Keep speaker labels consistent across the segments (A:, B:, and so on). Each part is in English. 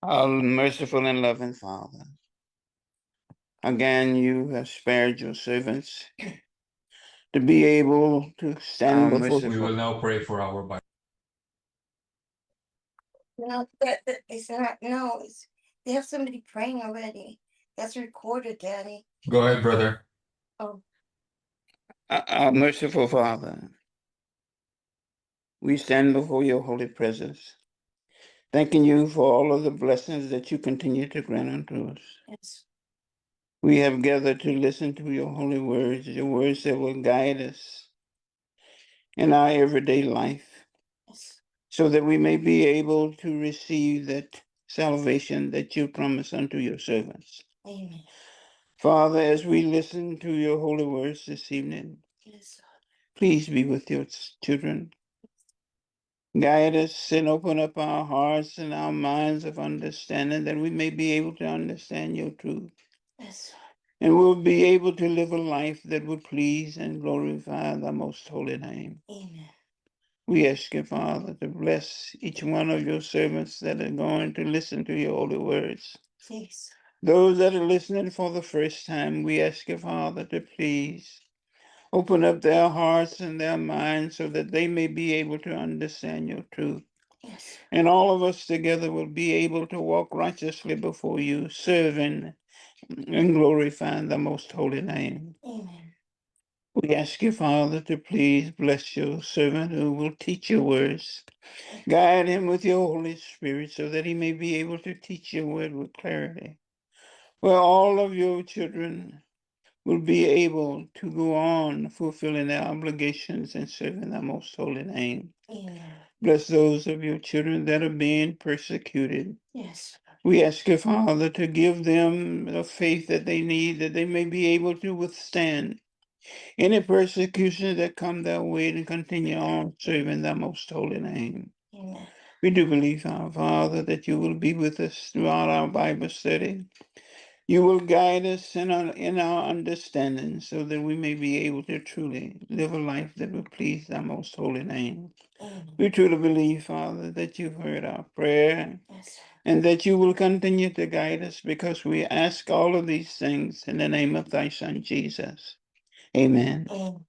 A: Our merciful and loving Father, again you have spared your servants to be able to stand before
B: We will now pray for our Bible.
C: No, it's not. No, they have somebody praying already. That's recorded, Daddy.
B: Go ahead, brother.
C: Oh,
A: Our merciful Father, we stand before your holy presence, thanking you for all of the blessings that you continue to grant unto us.
C: yes.
A: We have gathered to listen to your holy words, your words that will guide us in our everyday life,
C: Yes.
A: so that we may be able to receive that salvation that you promise unto your servants.
C: Amen.
A: Father, as we listen to your holy words this evening,
C: Yes.
A: please be with your children. Guide us and open up our hearts and our minds of understanding that we may be able to understand your truth.
C: Yes.
A: And we'll be able to live a life that would please and glorify the most holy name.
C: Amen.
A: We ask you, Father, to bless each one of your servants that are going to listen to your holy words.
C: Yes.
A: Those that are listening for the first time, we ask you, Father, to please open up their hearts and their minds so that they may be able to understand your truth.
C: Yes.
A: And all of us together will be able to walk righteously before you, serving and glorifying the most holy name.
C: Amen.
A: We ask you, Father, to please bless your servant who will teach your words. Guide him with your Holy Spirit so that he may be able to teach your word with clarity. Well, all of your children will be able to go on fulfilling their obligations and serving the most holy name.
C: Amen.
A: Bless those of your children that are being persecuted.
C: Yes.
A: We ask you, Father, to give them the faith that they need, that they may be able to withstand any persecution that come their way and continue on serving the most holy name.
C: Amen.
A: We do believe, our Father, that you will be with us throughout our Bible study. You will guide us in our understanding so that we may be able to truly live a life that will please thy most holy name.
C: Amen.
A: We truly believe, Father, that you've heard our prayer
C: Yes.
A: and that you will continue to guide us because we ask all of these things in the name of thy Son, Jesus. Amen.
C: Amen.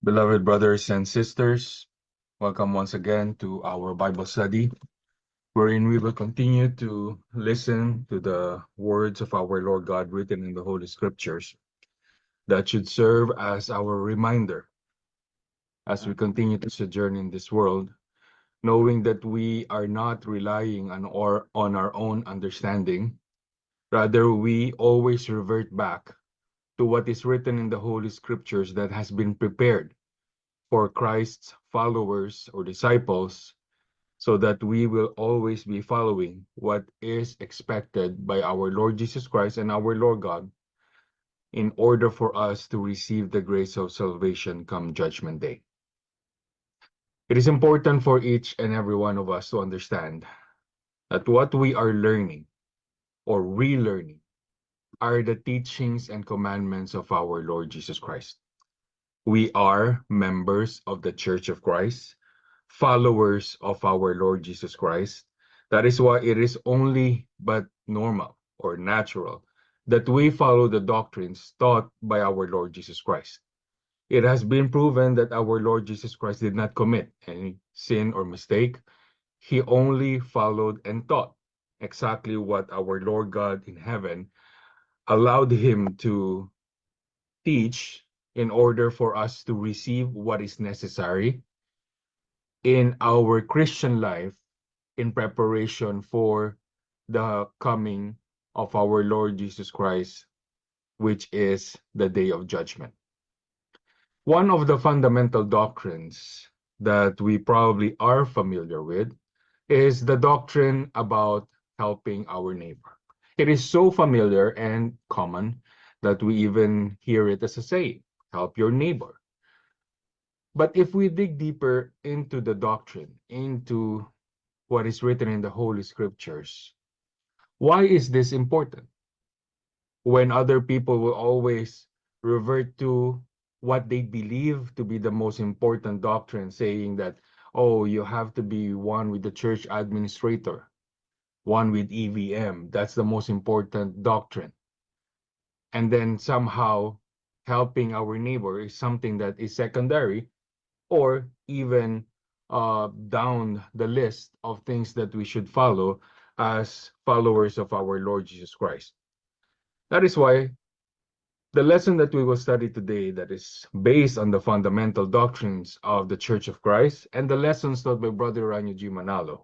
B: Beloved brothers and sisters, welcome once again to our Bible study, wherein we will continue to listen to the words of our Lord God written in the Holy Scriptures that should serve as our reminder as we continue to sojourn in this world, knowing that we are not relying on our own understanding. Rather, we always revert back to what is written in the Holy Scriptures that has been prepared for Christ's followers or disciples, so that we will always be following what is expected by our Lord Jesus Christ and our Lord God in order for us to receive the grace of salvation come Judgment Day. It is important for each and every one of us to understand that what we are learning or relearning are the teachings and commandments of our Lord Jesus Christ. We are members of the Church of Christ, followers of our Lord Jesus Christ. That is why it is only but normal or natural that we follow the doctrines taught by our Lord Jesus Christ. It has been proven that our Lord Jesus Christ did not commit any sin or mistake. He only followed and taught exactly what our Lord God in heaven allowed him to teach in order for us to receive what is necessary in our Christian life in preparation for the coming of our Lord Jesus Christ, which is the day of judgment. One of the fundamental doctrines that we probably are familiar with is the doctrine about helping our neighbor. It is so familiar and common that we even hear it as a saying, help your neighbor. But if we dig deeper into the doctrine, into what is written in the Holy Scriptures, why is this important? When other people will always revert to what they believe to be the most important doctrine, saying that, oh, you have to be one with the church administrator, one with EVM. That's the most important doctrine. And then somehow helping our neighbor is something that is secondary, or even down the list of things that we should follow as followers of our Lord Jesus Christ. That is why the lesson that we will study today, that is based on the fundamental doctrines of the Church of Christ and the lessons taught by Brother Ranyo G. Manalo,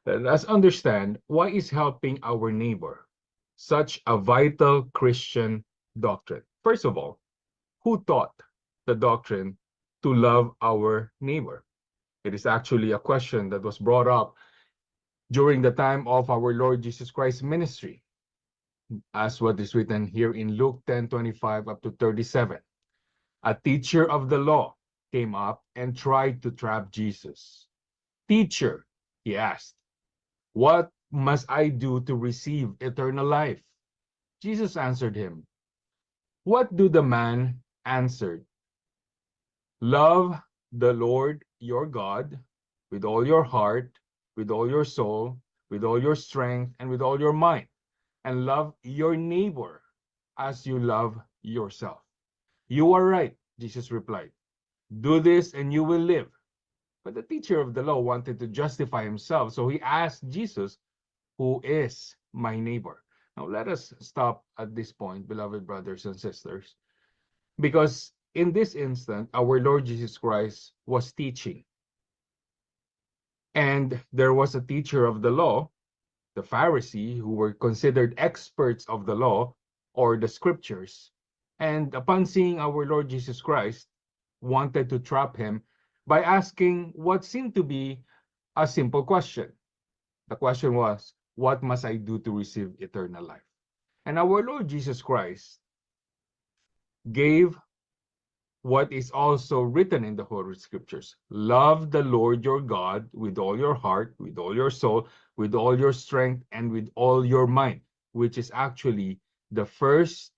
B: let us understand why is helping our neighbor such a vital Christian doctrine. First of all, who taught the doctrine to love our neighbor? It is actually a question that was brought up during the time of our Lord Jesus Christ's ministry, as what is written here in Luke 10:25 up to 37. A teacher of the law came up and tried to trap Jesus. Teacher, he asked, what must I do to receive eternal life? Jesus answered him, what do the man answered? Love the Lord your God with all your heart, with all your soul, with all your strength, and with all your mind, and love your neighbor as you love yourself. You are right, Jesus replied. Do this and you will live. But the teacher of the law wanted to justify himself, so he asked Jesus, who is my neighbor? Now let us stop at this point, beloved brothers and sisters, because in this instant, our Lord Jesus Christ was teaching. And there was a teacher of the law, the Pharisee, who were considered experts of the law or the scriptures. And upon seeing our Lord Jesus Christ, wanted to trap him by asking what seemed to be a simple question. The question was, what must I do to receive eternal life? And our Lord Jesus Christ gave what is also written in the Holy Scriptures. Love the Lord your God with all your heart, with all your soul, with all your strength, and with all your mind, which is actually the first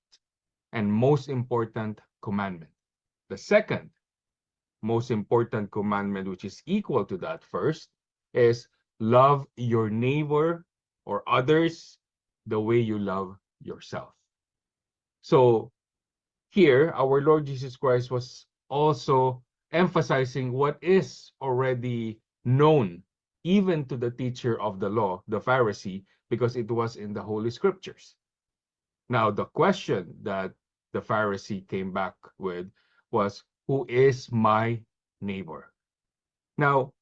B: and most important commandment. The second most important commandment, which is equal to that first, is love your neighbor or others the way you love yourself. So here, our Lord Jesus Christ was also emphasizing what is already known, even to the teacher of the law, the Pharisee, because it was in the Holy Scriptures. Now, the question that the Pharisee came back with was, who is my neighbor? Now,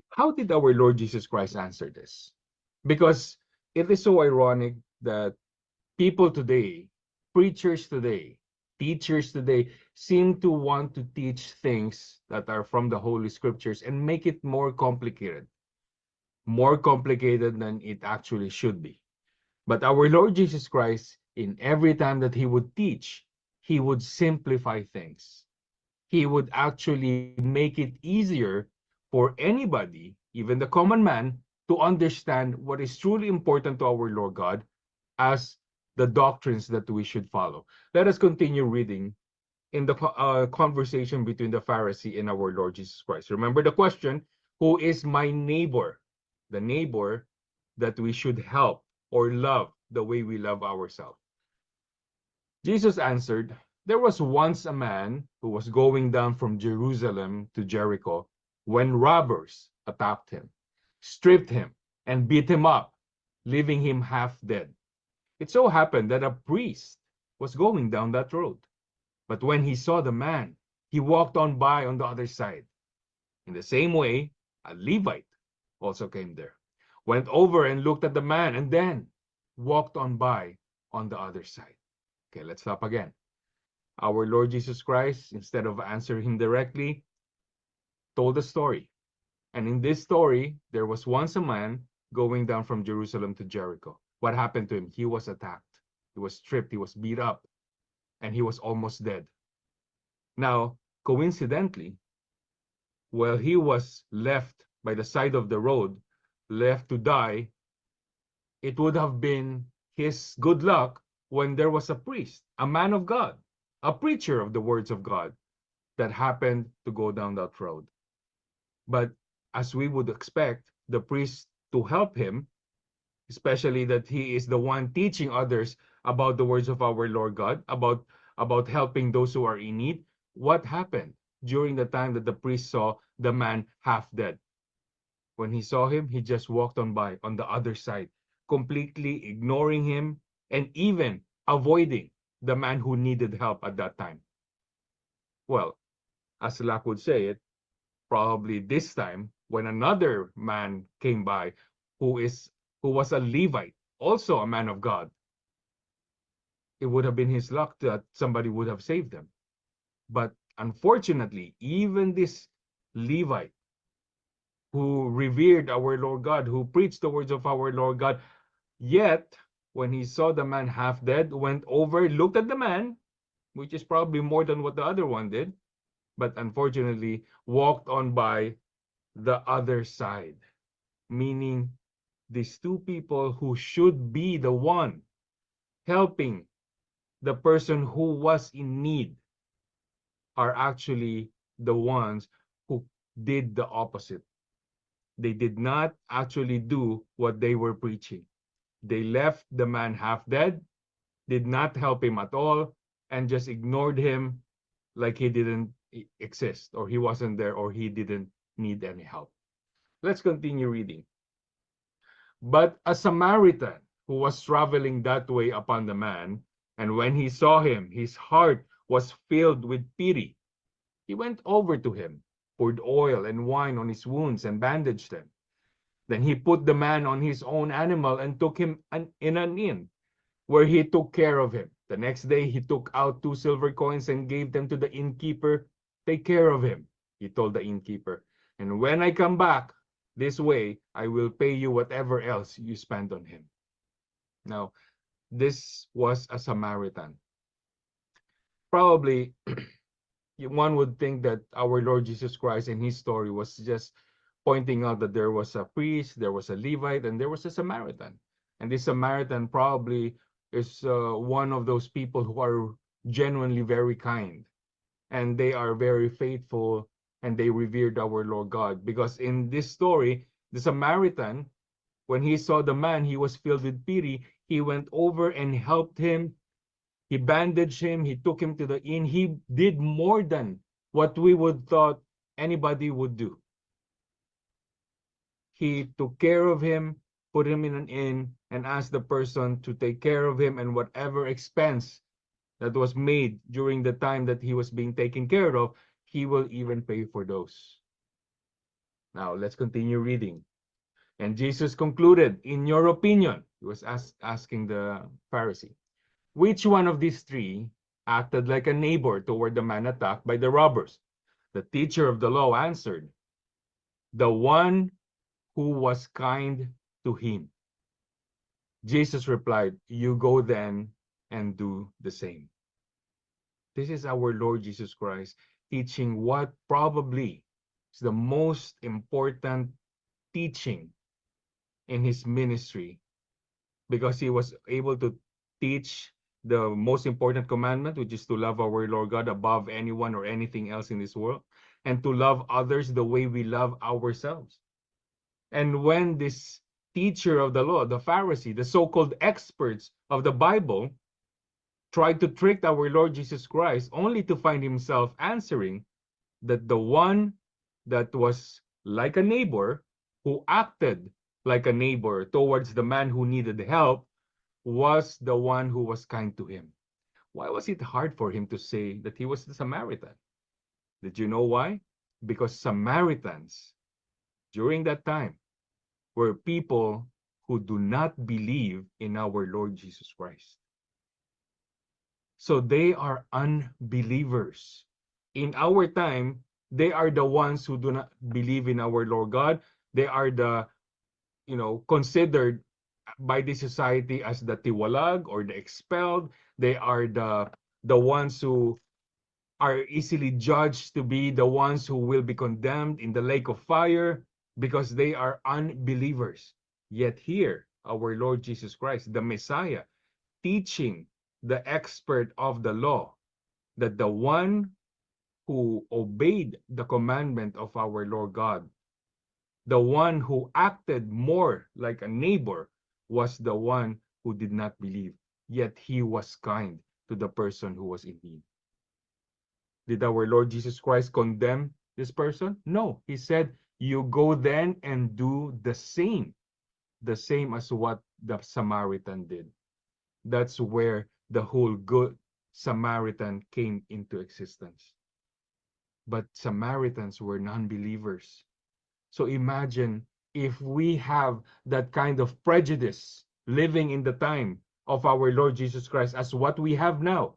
B: how did our Lord Jesus Christ answer this? Because it is so ironic that people today, preachers today, teachers today, seem to want to teach things that are from the Holy Scriptures and make it more complicated than it actually should be. But our Lord Jesus Christ, in every time that he would teach, he would simplify things. He would actually make it easier for anybody, even the common man, to understand what is truly important to our Lord God as the doctrines that we should follow. Let us continue reading in the conversation between the Pharisee and our Lord Jesus Christ. Remember the question, who is my neighbor? The neighbor that we should help or love the way we love ourselves. Jesus answered, there was once a man who was going down from Jerusalem to Jericho when robbers attacked him, stripped him, and beat him up, leaving him half dead. It so happened that a priest was going down that road. But when he saw the man, he walked on by on the other side. In the same way, a Levite also came there, went over and looked at the man, and then walked on by on the other side. Okay, let's stop again. Our Lord Jesus Christ, instead of answering him directly, told a story. And in this story, there was once a man going down from Jerusalem to Jericho. What happened to him? He was attacked. He was stripped. He was beat up. And he was almost dead. Now, coincidentally, while he was left by the side of the road, left to die, it would have been his good luck when there was a priest, a man of God, a preacher of the words of God that happened to go down that road. But as we would expect the priest to help him, especially that he is the one teaching others about the words of our Lord God, about helping those who are in need, what happened during the time that the priest saw the man half dead? When he saw him, he just walked on by on the other side, completely ignoring him and even avoiding the man who needed help at that time. Well, as luck would say it, probably this time when another man came by who was a Levite, also a man of God, it would have been his luck that somebody would have saved them. But unfortunately, even this Levite who revered our Lord God, who preached the words of our Lord God, yet when he saw the man half dead, went over, looked at the man, which is probably more than what the other one did, but unfortunately walked on by the other side, meaning these two people who should be the one helping the person who was in need are actually the ones who did the opposite. They did not actually do what they were preaching. They left the man half dead, did not help him at all, and just ignored him like he didn't exist, or he wasn't there, or he didn't need any help. Let's continue reading. But a Samaritan who was traveling that way upon the man, and when he saw him, his heart was filled with pity. He went over to him, poured oil and wine on his wounds, and bandaged them. Then he put the man on his own animal and took him in an inn, where he took care of him. The next day he took out 2 silver coins and gave them to the innkeeper. Take care of him, he told the innkeeper. And when I come back this way, I will pay you whatever else you spend on him. Now, this was a Samaritan. Probably one would think that our Lord Jesus Christ in his story was just pointing out that there was a priest, there was a Levite, and there was a Samaritan. And this Samaritan probably is one of those people who are genuinely very kind, and they are very faithful, and they revered our Lord God. Because in this story, the Samaritan, when he saw the man, he was filled with pity. He went over and helped him. He bandaged him. He took him to the inn. He did more than what we would thought anybody would do. He took care of him, put him in an inn, and asked the person to take care of him, and whatever expense that was made during the time that he was being taken care of, he will even pay for those. Now, let's continue reading. And Jesus concluded, in your opinion, he was asking the Pharisee, which one of these three acted like a neighbor toward the man attacked by the robbers? The teacher of the law answered, the one who was kind to him. Jesus replied, you go then and do the same. This is our Lord Jesus Christ teaching what probably is the most important teaching in his ministry, because he was able to teach the most important commandment, which is to love our Lord God above anyone or anything else in this world, and to love others the way we love ourselves. And when this teacher of the law, the Pharisee, the so-called experts of the Bible, tried to trick our Lord Jesus Christ, only to find himself answering that the one that was like a neighbor, who acted like a neighbor towards the man who needed help, was the one who was kind to him. Why was it hard for him to say that he was the Samaritan? Did you know why? Because Samaritans, during that time, were people who do not believe in our Lord Jesus Christ. So they are unbelievers. In our time, they are the ones who do not believe in our Lord God. They are the, considered by the society as the tiwalag or the expelled. They are the ones who are easily judged to be the ones who will be condemned in the lake of fire, because they are unbelievers. Yet here, our Lord Jesus Christ, the Messiah, teaching the expert of the law that the one who obeyed the commandment of our Lord God, the one who acted more like a neighbor, was the one who did not believe, yet he was kind to the person who was in need. Did our Lord Jesus Christ condemn this person? No. He said, you go then and do the same as what the Samaritan did. That's where the whole good Samaritan came into existence. But Samaritans were non-believers. So imagine if we have that kind of prejudice living in the time of our Lord Jesus Christ as what we have now.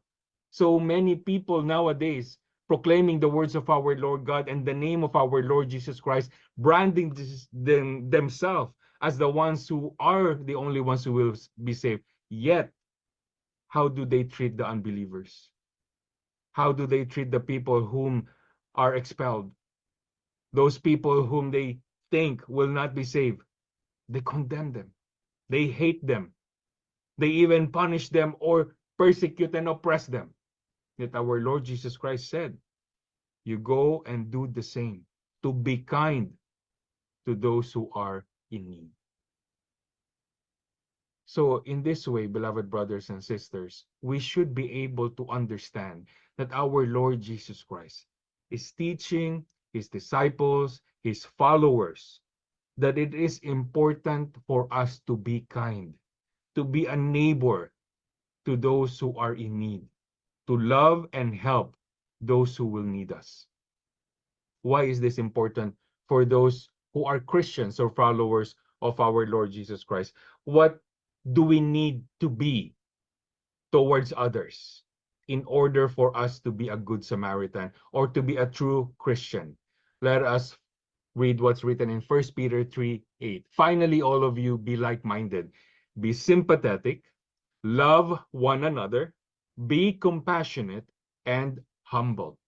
B: So many people nowadays proclaiming the words of our Lord God and the name of our Lord Jesus Christ, branding themselves as the ones who are the only ones who will be saved. Yet, how do they treat the unbelievers? How do they treat the people whom are expelled? Those people whom they think will not be saved? They condemn them. They hate them. They even punish them or persecute and oppress them. Yet our Lord Jesus Christ said, you go and do the same, to be kind to those who are in need. So in this way, beloved brothers and sisters, we should be able to understand that our Lord Jesus Christ is teaching his disciples, his followers, that it is important for us to be kind, to be a neighbor to those who are in need, to love and help those who will need us. Why is this important for those who are Christians or followers of our Lord Jesus Christ? What do we need to be towards others in order for us to be a good Samaritan or to be a true Christian? Let us read what's written in 1 Peter 3:8. Finally, all of you be like-minded, be sympathetic, love one another, be compassionate and humble.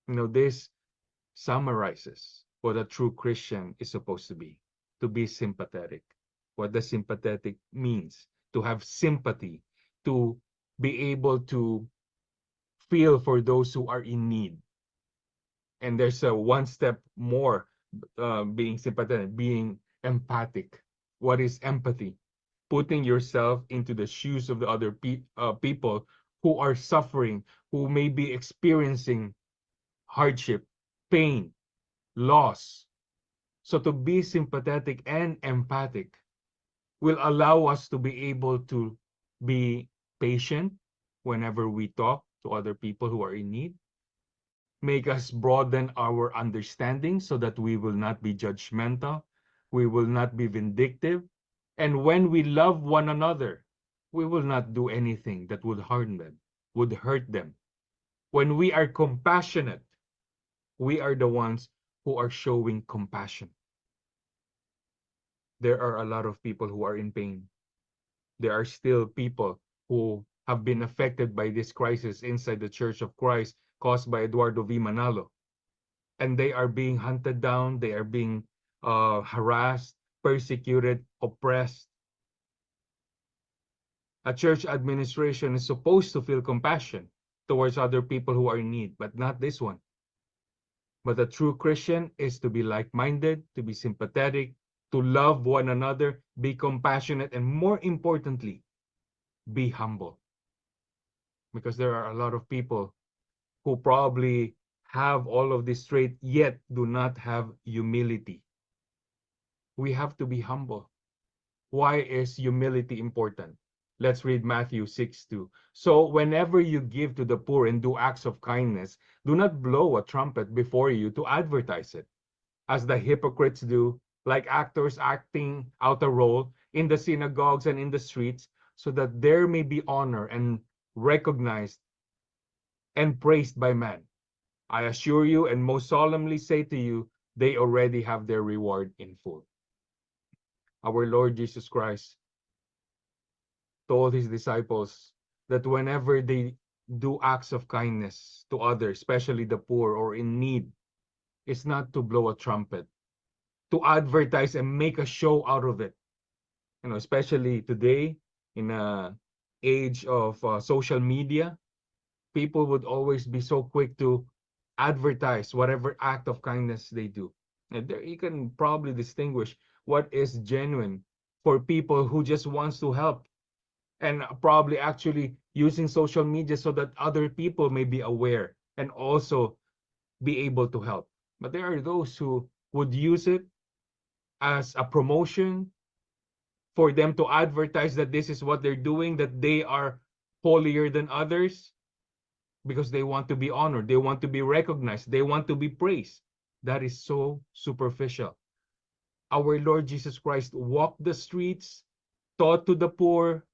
B: This summarizes what a true Christian is supposed to be sympathetic. What the sympathetic means, to have sympathy, to be able to feel for those who are in need. And there's a one step more, being sympathetic, being empathic. What is empathy? Putting yourself into the shoes of the other people who are suffering, who may be experiencing hardship, pain, loss. So to be sympathetic and empathic will allow us to be able to be patient whenever we talk to other people who are in need, make us broaden our understanding so that we will not be judgmental, we will not be vindictive, and when we love one another, we will not do anything that would harm them, would hurt them. When we are compassionate, we are the ones who are showing compassion. There are a lot of people who are in pain. There are still people who have been affected by this crisis inside the Church of Christ caused by Eduardo V. Manalo. And they are being hunted down, they are being harassed, persecuted, oppressed. A church administration is supposed to feel compassion towards other people who are in need, but not this one. But a true Christian is to be like-minded, to be sympathetic, to love one another, be compassionate, and more importantly, be humble. Because there are a lot of people who probably have all of this trait, yet do not have humility. We have to be humble. Why is humility important? Let's read Matthew 6:2. So whenever you give to the poor and do acts of kindness, do not blow a trumpet before you to advertise it, as the hypocrites do, like actors acting out a role in the synagogues and in the streets, so that there may be honor and recognized and praised by men. I assure you and most solemnly say to you, they already have their reward in full. Our Lord Jesus Christ told his disciples that whenever they do acts of kindness to others, especially the poor or in need, it's not to blow a trumpet, to advertise and make a show out of it. Especially today in a age of social media, people would always be so quick to advertise whatever act of kindness they do. And there you can probably distinguish what is genuine for people who just wants to help, and probably actually using social media so that other people may be aware and also be able to help. But there are those who would use it as a promotion for them to advertise that this is what they're doing, that they are holier than others because they want to be honored, they want to be recognized, they want to be praised. That is so superficial. Our Lord Jesus Christ walked the streets, taught to the poor,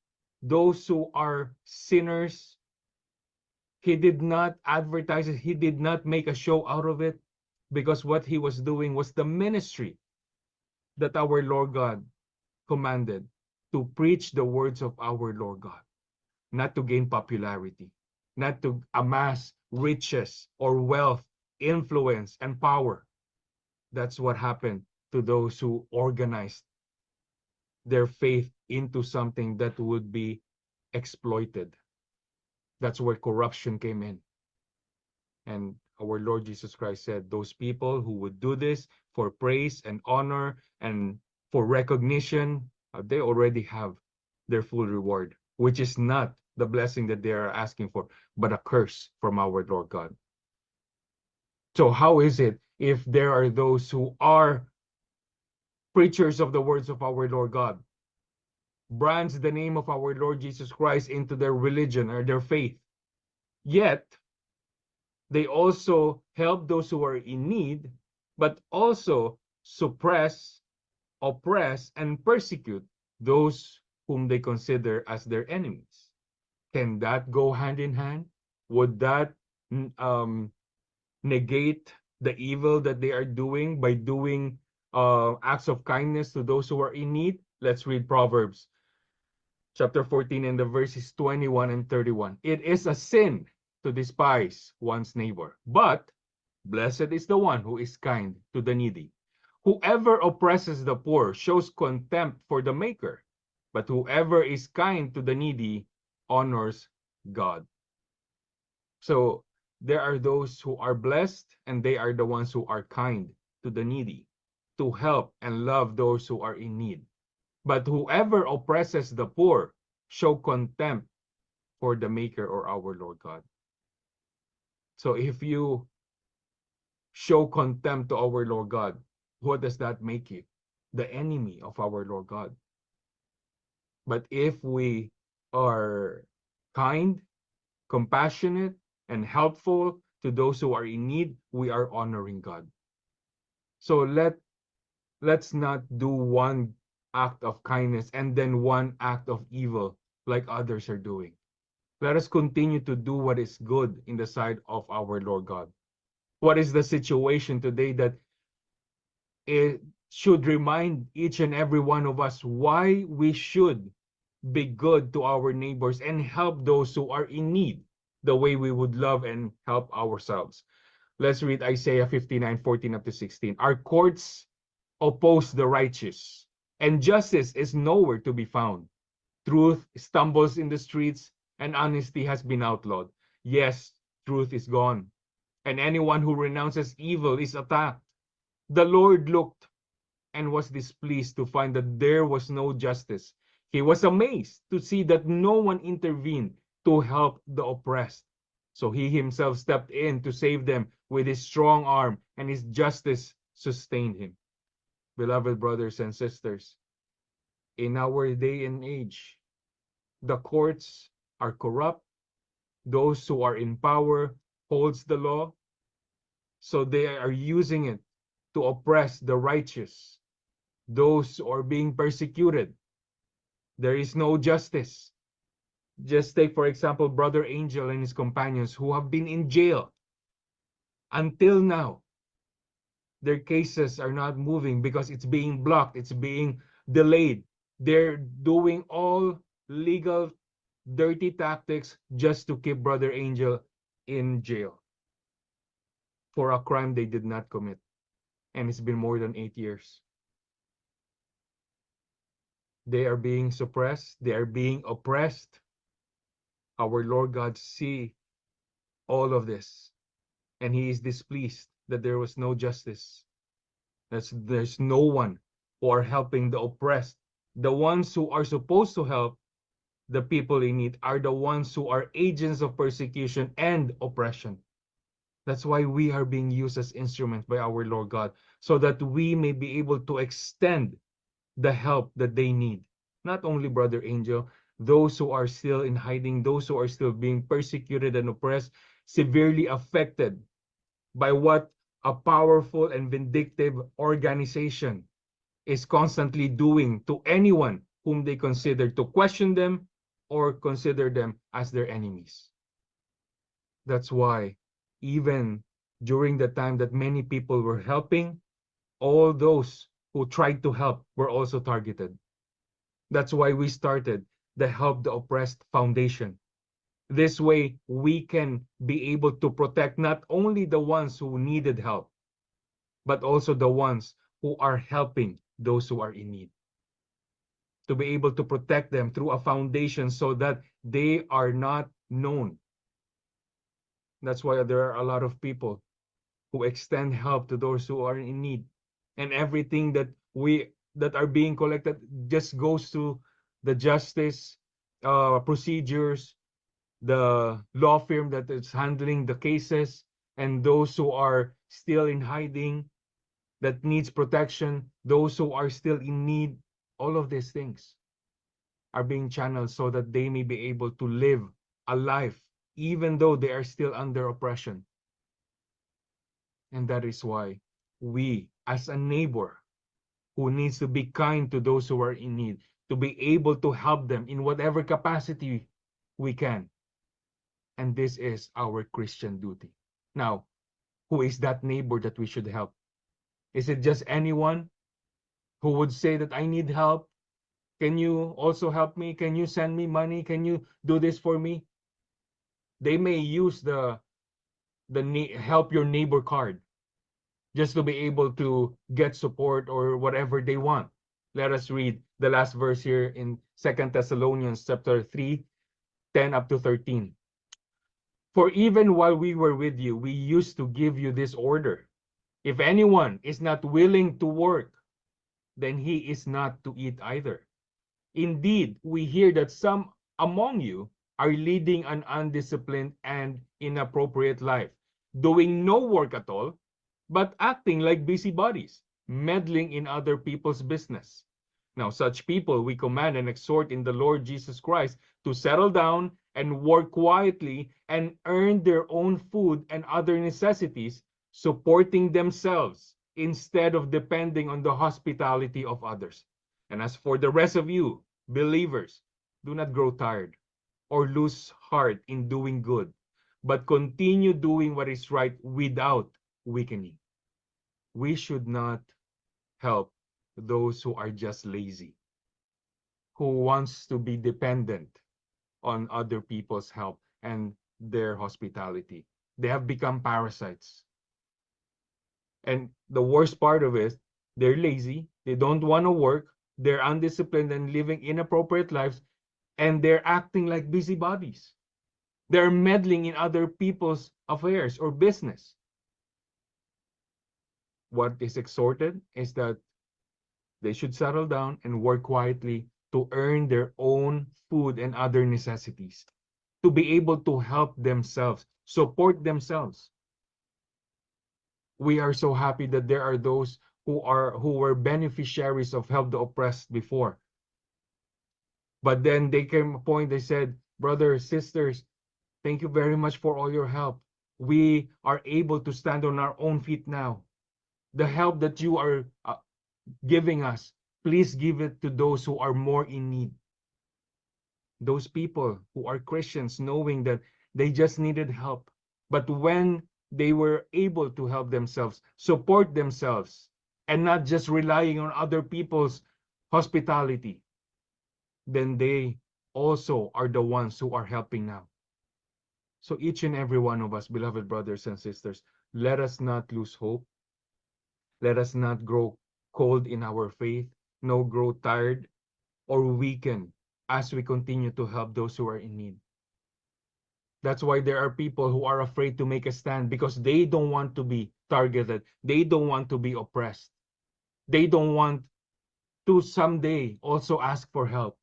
B: those who are sinners. He did not advertise it, he did not make a show out of it, because what he was doing was the ministry that our Lord God commanded, to preach the words of our Lord God, not to gain popularity, not to amass riches or wealth, influence, and power. That's what happened to those who organized their faith into something that would be exploited. That's where corruption came in. And our Lord Jesus Christ said, those people who would do this for praise and honor and for recognition, they already have their full reward, which is not the blessing that they are asking for, but a curse from our Lord God. So how is it if there are those who are preachers of the words of our Lord God, brands the name of our Lord Jesus Christ into their religion or their faith, yet they also help those who are in need, but also suppress, oppress, and persecute those whom they consider as their enemies? Can that go hand in hand? Would that negate the evil that they are doing by doing acts of kindness to those who are in need? Let's read Proverbs chapter 14 and the verses 21 and 31. It is a sin to despise one's neighbor, but blessed is the one who is kind to the needy. Whoever oppresses the poor shows contempt for the maker, but whoever is kind to the needy honors God. So there are those who are blessed, and they are the ones who are kind to the needy, to help and love those who are in need. But whoever oppresses the poor show contempt for the maker or our Lord God. So if you show contempt to our Lord God, what does that make you? The enemy of our Lord God. But if we are kind, compassionate, and helpful to those who are in need, we are honoring God. So let's not do one act of kindness and then one act of evil like others are doing. Let us continue to do what is good in the sight of our Lord God. What is the situation today that it should remind each and every one of us why we should be good to our neighbors and help those who are in need the way we would love and help ourselves? Let's read Isaiah 59:14 up to 16. Our courts oppose the righteous, and justice is nowhere to be found. Truth stumbles in the streets, and honesty has been outlawed. Yes, truth is gone, and anyone who renounces evil is attacked. The Lord looked and was displeased to find that there was no justice. He was amazed to see that no one intervened to help the oppressed. So he himself stepped in to save them with his strong arm, and his justice sustained him. Beloved brothers and sisters, in our day and age, the courts are corrupt. Those who are in power holds the law, so they are using it to oppress the righteous, those who are being persecuted. There is no justice. Just take, for example, Brother Angel and his companions who have been in jail until now. Their cases are not moving because it's being blocked, it's being delayed. They're doing all legal dirty tactics just to keep Brother Angel in jail for a crime they did not commit. And it's been more than 8 years. They are being suppressed, they are being oppressed. Our Lord God see all of this. And he is displeased that there was no justice. There's no one who are helping the oppressed. The ones who are supposed to help the people in need are the ones who are agents of persecution and oppression. That's why we are being used as instruments by our Lord God, so that we may be able to extend the help that they need. Not only Brother Angel, those who are still in hiding, those who are still being persecuted and oppressed, severely affected by what a powerful and vindictive organization is constantly doing to anyone whom they consider to question them or consider them as their enemies. That's why even during the time that many people were helping, all those who tried to help were also targeted. That's why we started the Help the Oppressed Foundation. This way, we can be able to protect not only the ones who needed help, but also the ones who are helping those who are in need. To be able to protect them through a foundation so that they are not known. That's why there are a lot of people who extend help to those who are in need. And everything that are being collected just goes to the justice procedures, the law firm that is handling the cases, and those who are still in hiding that needs protection, those who are still in need. All of these things are being channeled so that they may be able to live a life even though they are still under oppression. And that is why we, as a neighbor who needs to be kind to those who are in need, to be able to help them in whatever capacity we can. And this is our Christian duty. Now, who is that neighbor that we should help? Is it just anyone who would say that I need help? Can you also help me? Can you send me money? Can you do this for me? They may use the help your neighbor card just to be able to get support or whatever they want. Let us read the last verse here in 2 Thessalonians chapter 3, 10 up to 13. For even while we were with you, we used to give you this order. If anyone is not willing to work, then he is not to eat either. Indeed, we hear that some among you are leading an undisciplined and inappropriate life, doing no work at all, but acting like busybodies, meddling in other people's business. Now, such people we command and exhort in the Lord Jesus Christ to settle down and work quietly and earn their own food and other necessities, supporting themselves instead of depending on the hospitality of others. And as for the rest of you, believers, do not grow tired or lose heart in doing good, but continue doing what is right without weakening. We should not help those who are just lazy, who wants to be dependent on other people's help and their hospitality. They have become parasites. And the worst part of it, they're lazy, they don't want to work, they're undisciplined and living inappropriate lives, and they're acting like busybodies. They're meddling in other people's affairs or business. What is exhorted is that they should settle down and work quietly to earn their own food and other necessities, to be able to help themselves, support themselves. We are so happy that there are those who were beneficiaries of Help the Oppressed before. But then they came a point, they said, brothers, sisters, thank you very much for all your help. We are able to stand on our own feet now. The help that you are giving us, please give it to those who are more in need. Those people who are Christians, knowing that they just needed help. But when they were able to help themselves, support themselves, and not just relying on other people's hospitality, then they also are the ones who are helping now. So each and every one of us, beloved brothers and sisters, let us not lose hope. Let us not grow cold in our faith, nor grow tired or weaken as we continue to help those who are in need. That's why there are people who are afraid to make a stand because they don't want to be targeted. They don't want to be oppressed. They don't want to someday also ask for help.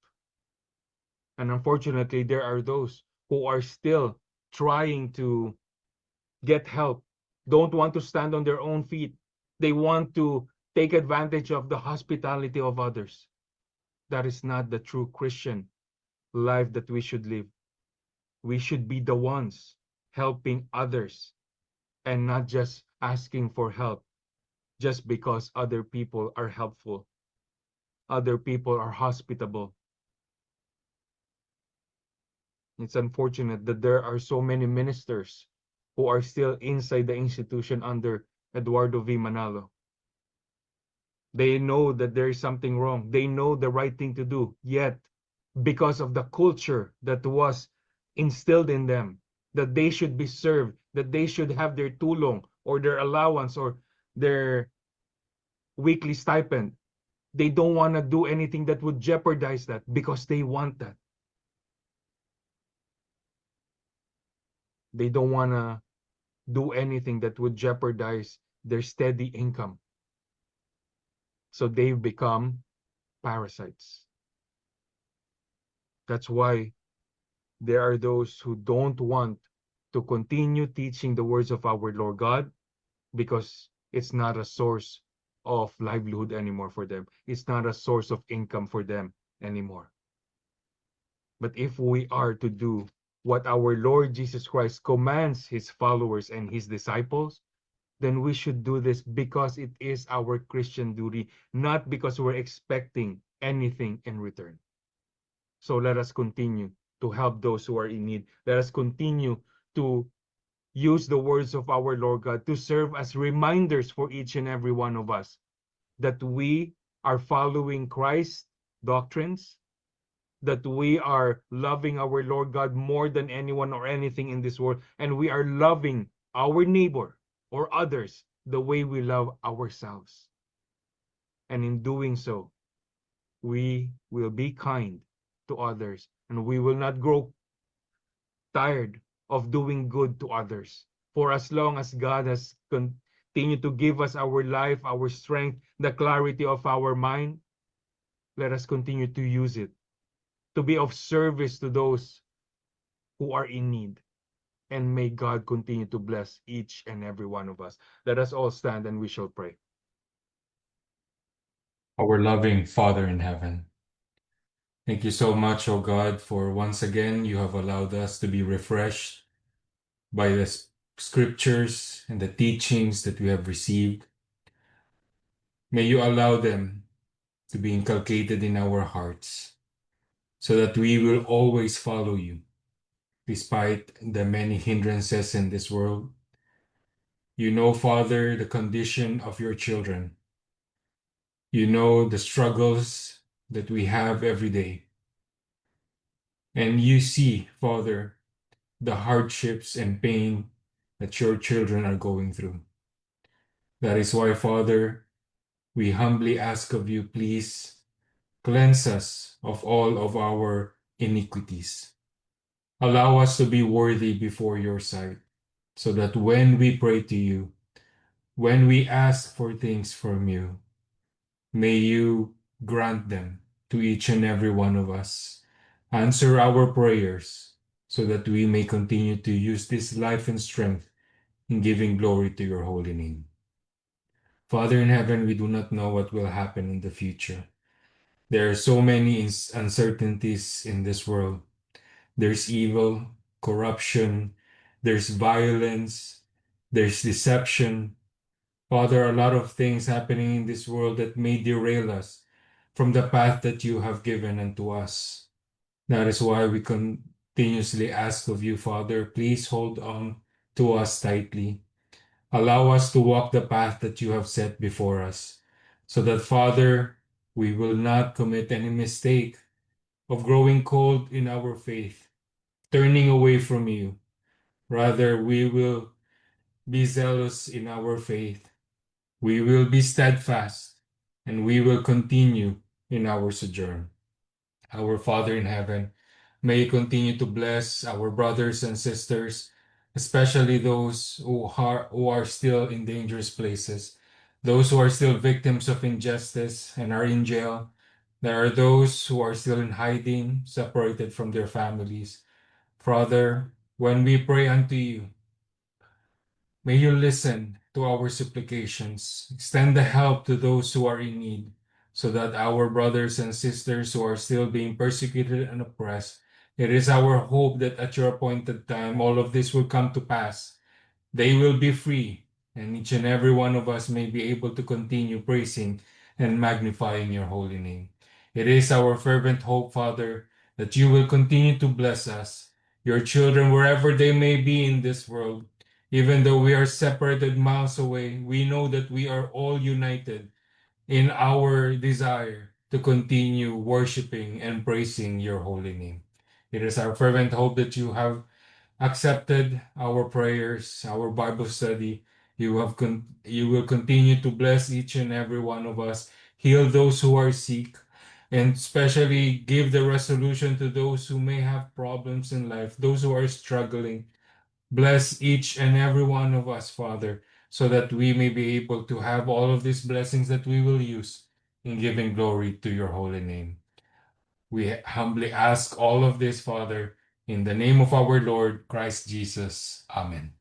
B: And unfortunately, there are those who are still trying to get help, don't want to stand on their own feet. They want to take advantage of the hospitality of others. That is not the true Christian life that we should live. We should be the ones helping others and not just asking for help just because other people are helpful, other people are hospitable. It's unfortunate that there are so many ministers who are still inside the institution under Eduardo V. Manalo. They know that there is something wrong. They know the right thing to do. Yet, because of the culture that was instilled in them, that they should be served, that they should have their tulong or their allowance or their weekly stipend, they don't want to do anything that would jeopardize that because they want that. They don't want to do anything that would jeopardize their steady income. So they've become parasites. That's why there are those who don't want to continue teaching the words of our Lord God because it's not a source of livelihood anymore for them. It's not a source of income for them anymore. But if we are to do what our Lord Jesus Christ commands his followers and his disciples, then we should do this because it is our Christian duty, not because we're expecting anything in return. So let us continue to help those who are in need. Let us continue to use the words of our Lord God to serve as reminders for each and every one of us that we are following Christ's doctrines, that we are loving our Lord God more than anyone or anything in this world, and we are loving our neighbor or others the way we love ourselves. And in doing so, we will be kind to others and we will not grow tired of doing good to others. For as long as God has continued to give us our life, our strength, the clarity of our mind, let us continue to use it to be of service to those who are in need. And may God continue to bless each and every one of us. Let us all stand and we shall pray. Our loving Father in heaven, thank you so much, O God, for once again you have allowed us to be refreshed by the scriptures and the teachings that we have received. May you allow them to be inculcated in our hearts so that we will always follow you despite the many hindrances in this world. You know, Father, the condition of your children. You know the struggles that we have every day. And you see, Father, the hardships and pain that your children are going through. That is why, Father, we humbly ask of you, please cleanse us of all of our iniquities. Allow us to be worthy before your sight, so that when we pray to you, when we ask for things from you, may you grant them to each and every one of us. Answer our prayers so that we may continue to use this life and strength in giving glory to your holy name. Father in heaven, we do not know what will happen in the future. There are so many uncertainties in this world. There's evil, corruption, there's violence, there's deception. Father, a lot of things happening in this world that may derail us from the path that you have given unto us. That is why we continuously ask of you, Father, please hold on to us tightly. Allow us to walk the path that you have set before us, so that, Father, we will not commit any mistake of growing cold in our faith, turning away from you. Rather, we will be zealous in our faith. We will be steadfast, and we will continue in our sojourn. Our Father in heaven, May you continue to bless our brothers and sisters, especially those who are still in dangerous places, those who are still victims of injustice and are in jail. There are those who are still in hiding, separated from their families. Father, when we pray unto you, may you listen to our supplications, extend the help to those who are in need, so that our brothers and sisters who are still being persecuted and oppressed, it is our hope that at your appointed time all of this will come to pass. They will be free, and each and every one of us may be able to continue praising and magnifying your holy name. It is our fervent hope, Father, that you will continue to bless us, your children, wherever they may be in this world. Even though we are separated miles away, we know that we are all united in our desire to continue worshiping and praising your holy name. It is our fervent hope that you have accepted our prayers, our Bible study. You will continue to bless each and every one of us, heal those who are sick, and especially give the resolution to those who may have problems in life, those who are struggling. Bless each and every one of us, Father, so that we may be able to have all of these blessings that we will use in giving glory to your holy name. We humbly ask all of this, Father, in the name of our Lord Christ Jesus. Amen.